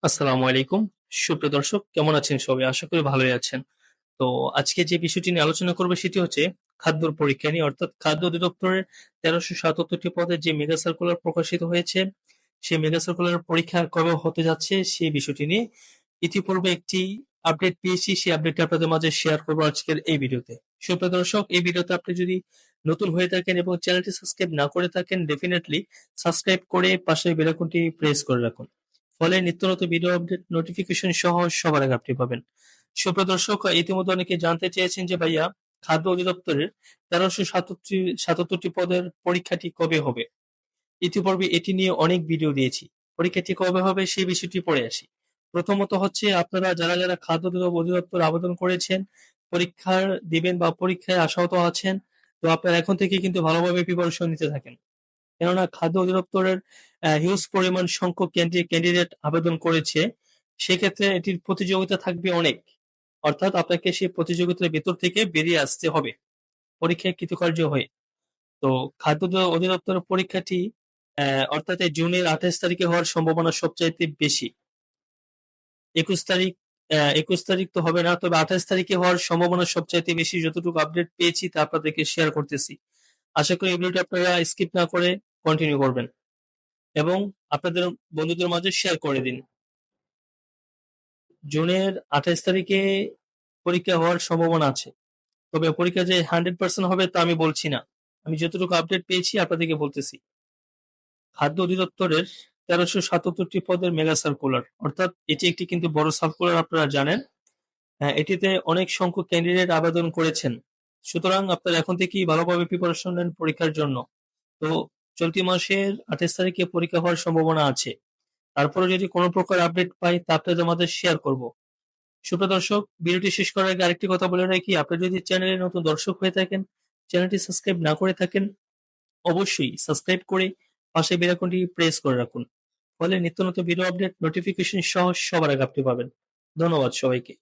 আসসালামু আলাইকুম। সুপ্রিয় দর্শক কেমন আছেন সবাই? আশা করি ভালোই আছেন। তো আজকে যে বিষয়টি নিয়ে আলোচনা করব সেটি হচ্ছে খাদ্যর পরীক্ষা নিয়ে অর্থাৎ খাদ্য অধিদপ্তরের ১৩৭৭ টি পদে যে মেগা সার্কুলার প্রকাশিত হয়েছে, সেই মেগা সার্কুলার পরীক্ষা কবে হতে যাচ্ছে সেই বিষয়টি নিয়ে ইতিপূর্বে একটি আপডেট পেয়েছি, সেই আপডেটটি আপনাদের মাঝে শেয়ার করব আজকের এই ভিডিওতে। সুপ্রিয় দর্শক এই ভিডিওতে আপনি যদি নতুন হয়ে থাকেন এবং চ্যানেলটি সাবস্ক্রাইব না করে থাকেন ডেফিনিটলি সাবস্ক্রাইব করে পাশের বেল আইকনটি প্রেস করে রাখুন। ফলে নিত্য নতুন ভিডিও আপডেট নোটিফিকেশন সহ সবার আগে আপনি পাবেন। সুপ্রিয় দর্শক ইতিমধ্যে অনেকে জানতে চেয়েছেন যে ভাইয়া খাদ্য অধিদপ্তরের ১৩৭৭টি পদের পরীক্ষাটি কবে হবে? ইতিপূর্বে এটি নিয়ে অনেক ভিডিও দিয়েছি। পরীক্ষাটি কবে হবে সেই বিষয়টি পরে আসি। প্রথমত হচ্ছে আপনারা যারা খাদ্য অধিদপ্তরে আবেদন করেছেন, পরীক্ষা দিবেন বা পরীক্ষায় আশাহত আছেন, তো আপনারা এখন থেকেই কিন্তু ভালোভাবে প্রিপারেশন নিতে থাকেন। কেননা খাদ্য অধিদপ্তরের হিউজ পরিমাণ সংখ্যক ক্যান্ডিডেট আবেদন করেছে। সেক্ষেত্রে এটির প্রতিযোগিতা থাকবে অনেক। অর্থাৎ আপনাকে সেই প্রতিযোগিতার ভেতর থেকে বেরিয়ে আসতে হবে পরীক্ষায় কৃতকার্য হয়ে। তো খাদ্য অধিদপ্তরের পরীক্ষাটি অর্থাৎ এই জুনের ২৮ তারিখে হওয়ার সম্ভাবনা সবচাইতে বেশি। ২১ তারিখ ২১ তারিখ তো হবে না। তবে ২৮ তারিখে হওয়ার সম্ভাবনা সবচাইতে বেশি। যতটুকু আপডেট পেয়েছি তা আপনাদেরকে শেয়ার করতেছি। আশা করি এই ভিডিওটি আপনারা স্কিপ না করে কন্টিনিউ করবেন এবং আপনাদের বন্ধুদের মাঝে শেয়ার করে দিন। জুনের ২৮ তারিখে পরীক্ষা হওয়ার সম্ভাবনা আছে। তবে পরীক্ষা যে 100% হবে তা আমি বলছি না। আমি যতটুকু আপডেট পেয়েছি আপনাদেরকে বলতেছি। খাদ্য অধিদপ্তরের ১৩৭৭ টি পদের মেগা সার্কুলার অর্থাৎ এটি একটি কিন্তু বড় সার্কুলার আপনারা জানেন। এটিতে অনেক সংখ্যক ক্যান্ডিডেট আবেদন করেছেন। সুতরাং আপনারা এখন থেকেই ভালোভাবে প্রিপারেশন নেন পরীক্ষার জন্য। তো চলতি মাসের ২৮ তারিখে পরীক্ষা হওয়ার সম্ভাবনা আছে। তারপরে যদি কোনো প্রকার আপডেট পাই তা আপনাদের মাঝে শেয়ার করব। সুপ্রিয় দর্শক ভিডিওটি শেষ করার আগে আরেকটি কথা বলে রাখি, আপনি যদি চ্যানেলে নতুন দর্শক হয়ে থাকেন, চ্যানেলটি সাবস্ক্রাইব না করে থাকেন, অবশ্যই সাবস্ক্রাইব করে পাশে বেল আইকনটি প্রেস করে রাখুন। ফলে নিত্য নতুন ভিডিও আপডেট নোটিফিকেশন সহ সবার আগে আপনি পাবেন। ধন্যবাদ সবাইকে।